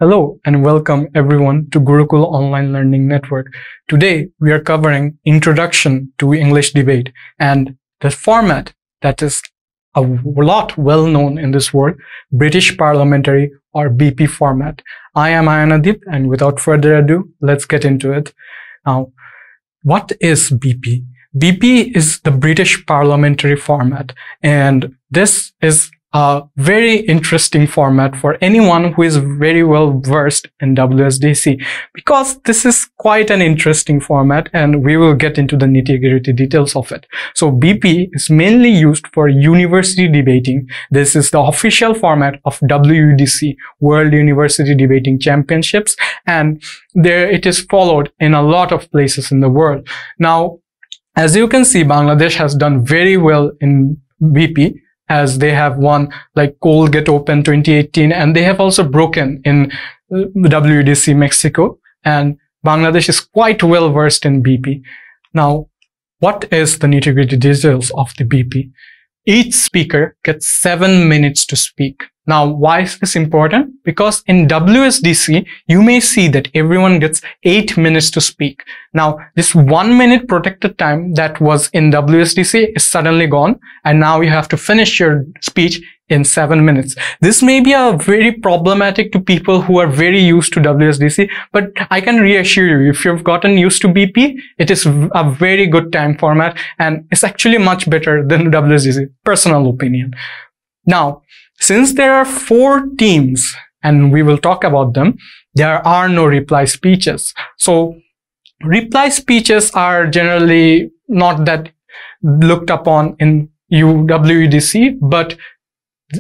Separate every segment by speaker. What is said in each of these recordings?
Speaker 1: Hello and welcome everyone to Gurukul Online Learning Network. Today we are covering Introduction to English Debate and the format that is a lot well known in this world, British Parliamentary or BP format. I am Aian Adib, and without further ado, let's get into it. Now, what is BP? BP is the British Parliamentary format, and this is a very interesting format for anyone who is very well versed in WSDC, because this is quite an interesting format and we will get into the nitty-gritty details of it. So BP is mainly used for university debating. This is the official format of WUDC, World University Debating Championships, and there it is followed in a lot of places in the world. Now, as you can see, Bangladesh has done very well in BP, as they have won like Colgate Open 2018, and they have also broken in WDC Mexico, and Bangladesh is quite well versed in BP. Now, what is the nitty-gritty details of the BP? Each speaker gets 7 minutes to speak. Now, why is this important? Because in WSDC, you may see that everyone gets 8 minutes to speak. Now, this 1 minute protected time that was in WSDC is suddenly gone, and now you have to finish your speech in 7 minutes. This may be a very problematic to people who are very used to WSDC, but I can reassure you, if you've gotten used to BP, it is a very good time format, and it's actually much better than WSDC, personal opinion. Now, since there are 4 teams, and we will talk about them, there are no reply speeches. So, reply speeches are generally not that looked upon in WUDC, but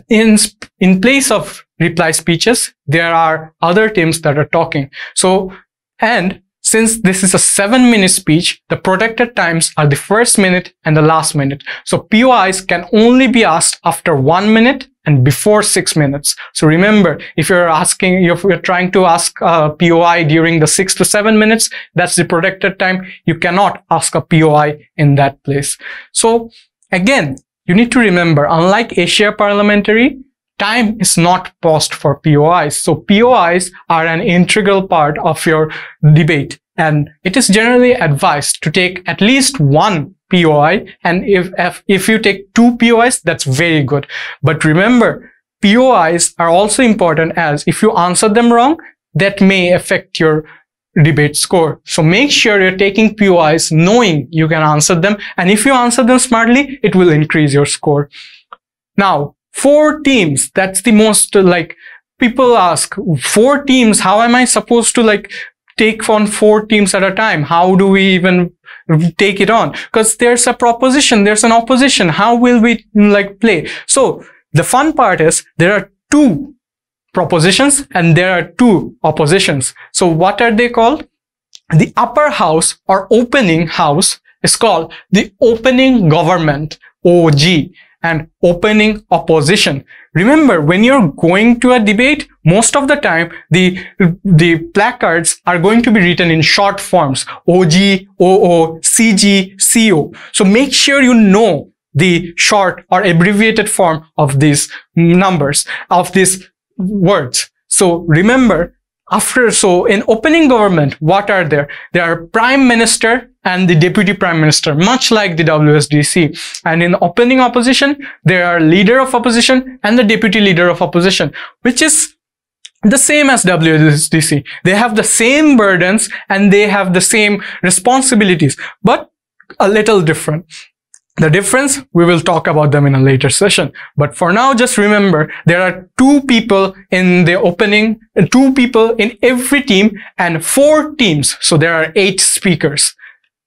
Speaker 1: in place of reply speeches, there are other teams that are talking. So, and since this is a 7-minute speech, the protected times are the first minute and the last minute. So POIs can only be asked after 1 minute and before 6 minutes. So remember, if you're trying to ask a POI during the 6 to 7 minutes, that's the protected time. You cannot ask a POI in that place. So again, you need to remember, unlike Asia Parliamentary, time is not paused for POIs. So POIs are an integral part of your debate, and it is generally advised to take at least 1 POI, and if you take 2 POIs, that's very good. But remember, POIs are also important, as if you answer them wrong, that may affect your debate score. So make sure you're taking POIs knowing you can answer them, and if you answer them smartly, it will increase your score. Now, 4 teams, that's the most, people ask, 4 teams, how am I supposed to take on 4 teams at a time? How do we even take it on? Because there's a proposition, there's an opposition. How will we play? So the fun part is there are 2 propositions and there are 2 oppositions. So what are they called? The upper house or opening house is called the opening government, OG, and opening opposition. Remember, when you're going to a debate, most of the time, the placards are going to be written in short forms, OG, OO, CG, CO. So make sure you know the short or abbreviated form of these numbers, of these words. So remember, so in opening government, what are there? There are Prime Minister and the Deputy Prime Minister, much like the WSDC. And in opening opposition, there are Leader of Opposition and the Deputy Leader of Opposition, which is the same as WSDC. They have the same burdens and they have the same responsibilities, but a little different. The difference, we will talk about them in a later session. But for now, just remember, there are 2 people in the opening, 2 people in every team, and 4 teams. So there are 8 speakers.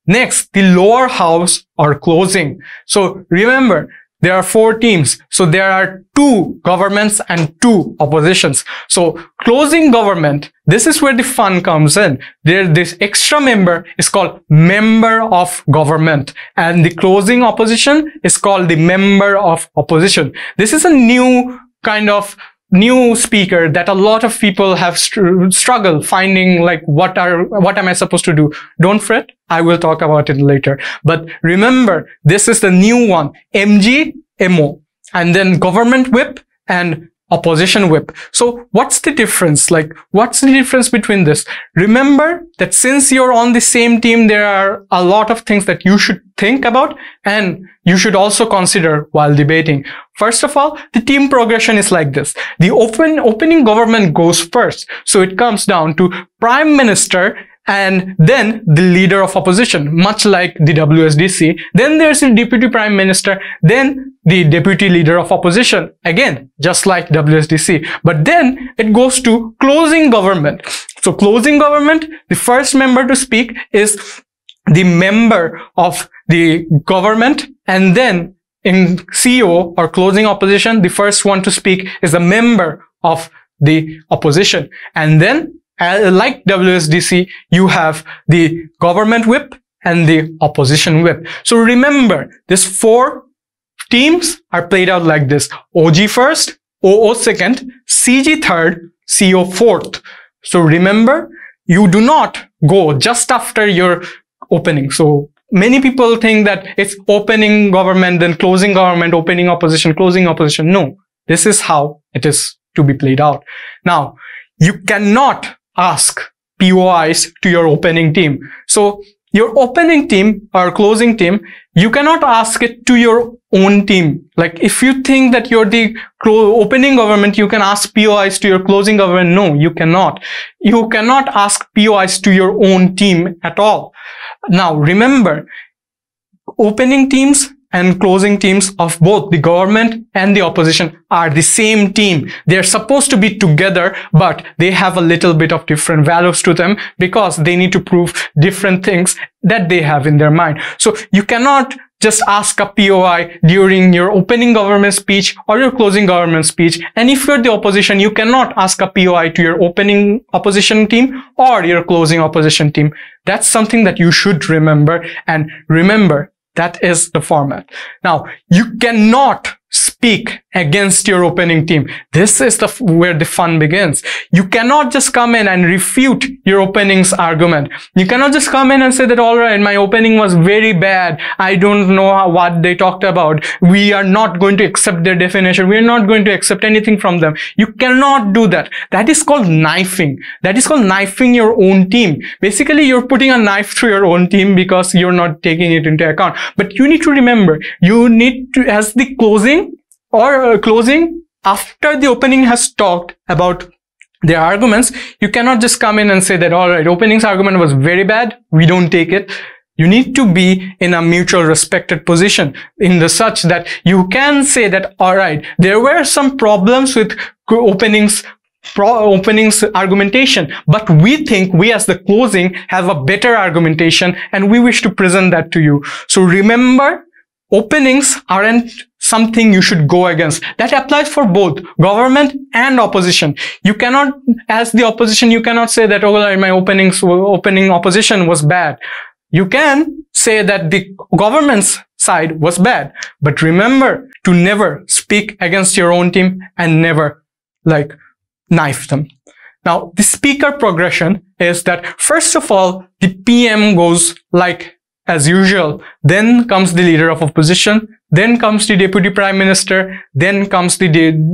Speaker 1: Next, the lower house or closing. So remember, there are 4 teams. So there are 2 governments and 2 oppositions. So closing government, this is where the fun comes in. This extra member is called member of government, and the closing opposition is called the member of opposition. This is a new kind of new speaker that a lot of people have struggled finding, what am I supposed to do? Don't fret, I will talk about it later. But remember, this is the new one, MG, MO, and then government whip and opposition whip. So what's the difference? Like, what's the difference between this? Remember that since you're on the same team, there are a lot of things that you should think about and you should also consider while debating. First of all, the team progression is like this. The opening government goes first. So it comes down to Prime Minister and then the leader of opposition, much like the WSDC. Then there's the Deputy Prime Minister, then the Deputy Leader of Opposition, again, just like WSDC. But then it goes to closing government. So closing government, the first member to speak is the member of the government, and then in CO or closing opposition, the first one to speak is a member of the opposition. And then like WSDC, you have the government whip and the opposition whip. So remember, these 4 teams are played out like this: OG first, OO second, CG third, CO fourth. So remember, you do not go just after your opening. So many people think that it's opening government, then closing government, opening opposition, closing opposition. No, this is how it is to be played out. Now, you cannot ask POIs to your opening team. So your opening team or closing team, you cannot ask it to your own team. Like if you think that you're the opening government, you can ask POIs to your closing government. No, you cannot. You cannot ask POIs to your own team at all. Now remember, opening teams and closing teams of both the government and the opposition are the same team. They're supposed to be together, but they have a little bit of different values to them because they need to prove different things that they have in their mind. So you cannot just ask a POI during your opening government speech or your closing government speech. And if you're the opposition, you cannot ask a POI to your opening opposition team or your closing opposition team. That's something that you should remember. And remember, that is the format. Now, you cannot speak against your opening team. This is where the fun begins. You cannot just come in and refute your opening's argument. You cannot just come in and say that, all right, my opening was very bad. I don't know what they talked about. We are not going to accept their definition. We are not going to accept anything from them. You cannot do that. That is called knifing. That is called knifing your own team. Basically, you're putting a knife through your own team because you're not taking it into account. But you need to remember, you need to, as the closing after the opening has talked about their arguments, you cannot just come in and say that, all right, opening's argument was very bad, we don't take it. You need to be in a mutual respected position in the such that you can say that, all right, there were some problems with opening's argumentation, but we think we as the closing have a better argumentation and we wish to present that to you. So remember, openings aren't something you should go against. That applies for both government and opposition. You cannot, as the opposition, you cannot say that, oh, my opening opposition was bad. You can say that the government's side was bad. But remember to never speak against your own team and never knife them. Now, the speaker progression is that first of all, the PM goes as usual, then comes the leader of opposition, then comes the deputy prime minister, then comes the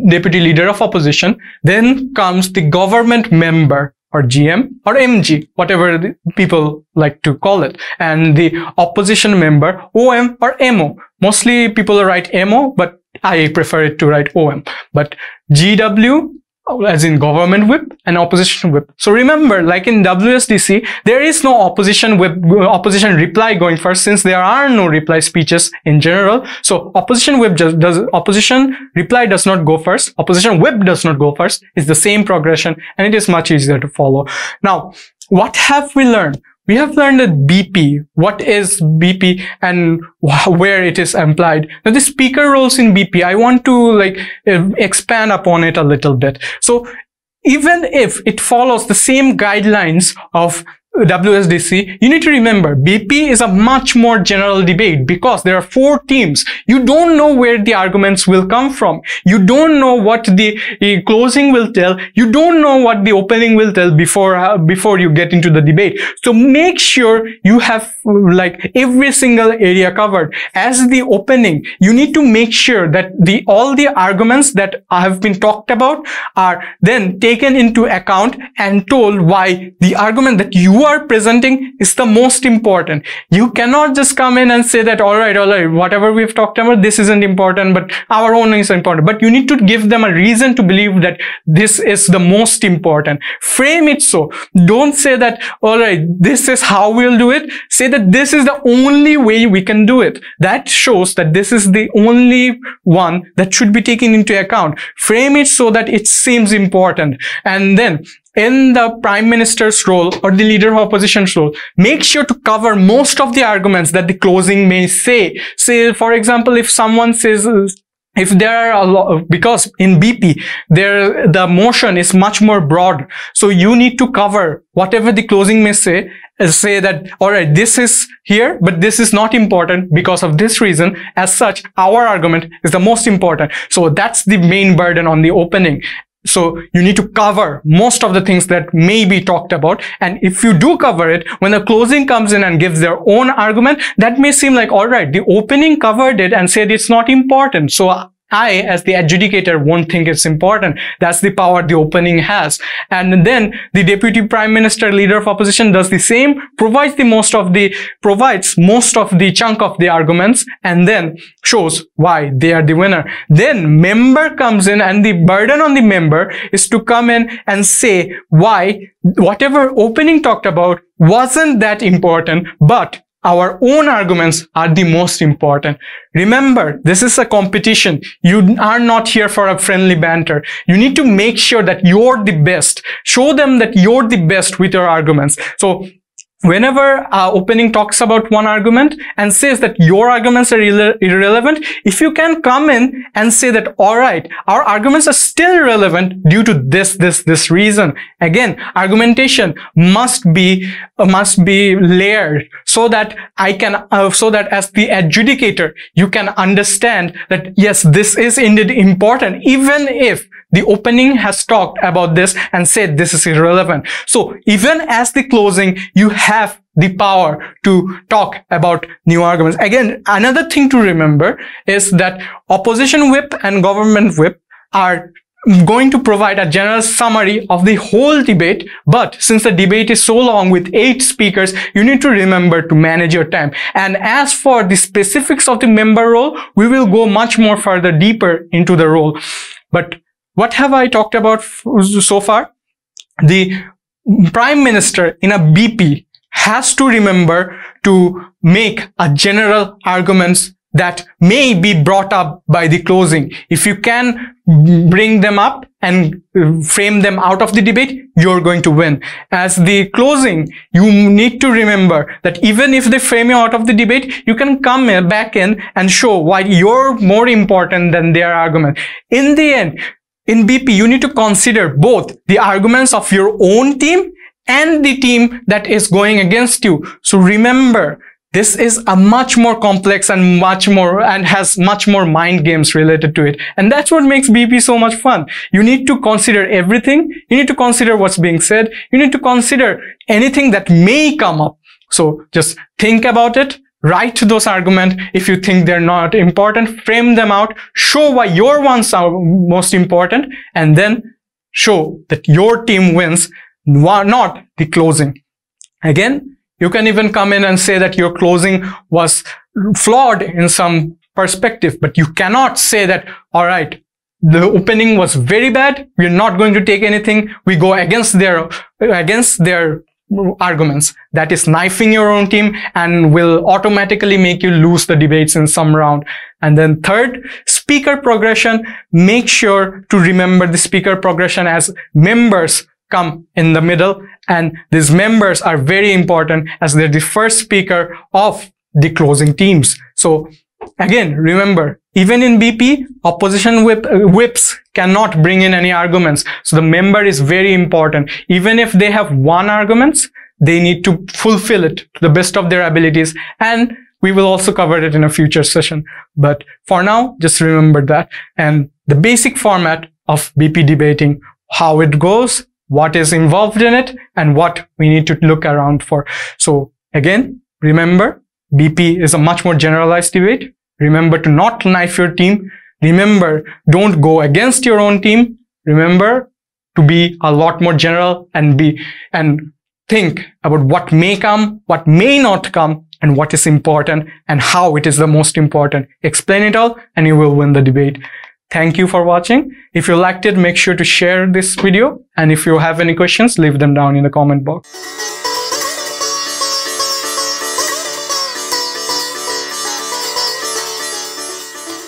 Speaker 1: deputy leader of opposition, then comes the government member or GM or MG, whatever the people like to call it, and the opposition member, OM or MO. Mostly people write MO, but I prefer it to write OM. But GW, as in government whip and opposition whip. So remember, like in WSDC, there is no opposition opposition reply going first, since there are no reply speeches in general. So opposition whip opposition reply does not go first. Opposition whip does not go first. It's the same progression and it is much easier to follow. Now, what have we learned? We have learned that BP, what is BP and where it is implied. Now the speaker roles in BP, I want to expand upon it a little bit. So even if it follows the same guidelines of WSDC, you need to remember BP is a much more general debate because there are 4 teams. You don't know where the arguments will come from. You don't know what the closing will tell. You don't know what the opening will tell before you get into the debate. So make sure you have like every single area covered. As the opening, you need to make sure that all the arguments that have been talked about are then taken into account and told why the argument that you are presenting is the most important. You cannot just come in and say that all right, whatever we've talked about, this isn't important, but our own is important. But you need to give them a reason to believe that this is the most important. Frame it so. Don't say that all right, this is how we'll do it. Say that this is the only way we can do it. That shows that this is the only one that should be taken into account. Frame it so that it seems important. And then in the Prime Minister's role or the Leader of Opposition's role, make sure to cover most of the arguments that the closing may say. Say, for example, if someone says, if there are a lot, because in BP, the motion is much more broad. So you need to cover whatever the closing may say that, all right, this is here, but this is not important because of this reason. As such, our argument is the most important. So that's the main burden on the opening. So you need to cover most of the things that may be talked about. And if you do cover it, when the closing comes in and gives their own argument, that may seem like, all right, the opening covered it and said it's not important. So I, as the adjudicator, won't think it's important. That's the power the opening has. And then the Deputy Prime Minister, Leader of Opposition, does the same, provides most of the chunk of the arguments, and then shows why they are the winner. Then member comes in, and the burden on the member is to come in and say why whatever opening talked about wasn't that important, but our own arguments are the most important. Remember, this is a competition. You are not here for a friendly banter. You need to make sure that you're the best. Show them that you're the best with your arguments. So whenever opening talks about one argument and says that your arguments are irrelevant, if you can come in and say that, all right, our arguments are still relevant due to this reason. Again, argumentation must be layered so that so that as the adjudicator, you can understand that yes, this is indeed important, even if the opening has talked about this and said this is irrelevant. So even as the closing, you have the power to talk about new arguments. Again, another thing to remember is that opposition whip and government whip are going to provide a general summary of the whole debate, but since the debate is so long with 8 speakers, you need to remember to manage your time. And as for the specifics of the member role, we will go much more further deeper into the role. But what have I talked about so far? The Prime Minister in a BP has to remember to make a general arguments that may be brought up by the closing. If you can bring them up and frame them out of the debate, you're going to win. As the closing, you need to remember that even if they frame you out of the debate, you can come back in and show why you're more important than their argument. In the end, in BP, you need to consider both the arguments of your own team and the team that is going against you. So remember, this is a much more complex and has much more mind games related to it. And that's what makes BP so much fun. You need to consider everything. You need to consider what's being said. You need to consider anything that may come up. So just think about it. Write those arguments. If you think they're not important, frame them out. Show why your ones are most important. And then show that your team wins, not the closing. Again, you can even come in and say that your closing was flawed in some perspective, but you cannot say that, all right, the opening was very bad, we're not going to take anything, we go against their arguments. That is knifing your own team and will automatically make you lose the debates in some round. And then third, speaker progression. Make sure to remember the speaker progression as members come in the middle, and these members are very important as they're the first speaker of the closing teams. So again, remember, even in BP, opposition whips cannot bring in any arguments. So the member is very important. Even if they have 1 argument, they need to fulfill it to the best of their abilities, and we will also cover it in a future session. But for now, just remember that. And the basic format of BP debating, how it goes, what is involved in it, and what we need to look around for. So again, remember, BP is a much more generalized debate. Remember to not knife your team. Remember, don't go against your own team. Remember to be a lot more general and think about what may come, what may not come, and what is important and how it is the most important. Explain it all and you will win the debate. Thank you for watching. If you liked it, make sure to share this video. And if you have any questions, leave them down in the comment box.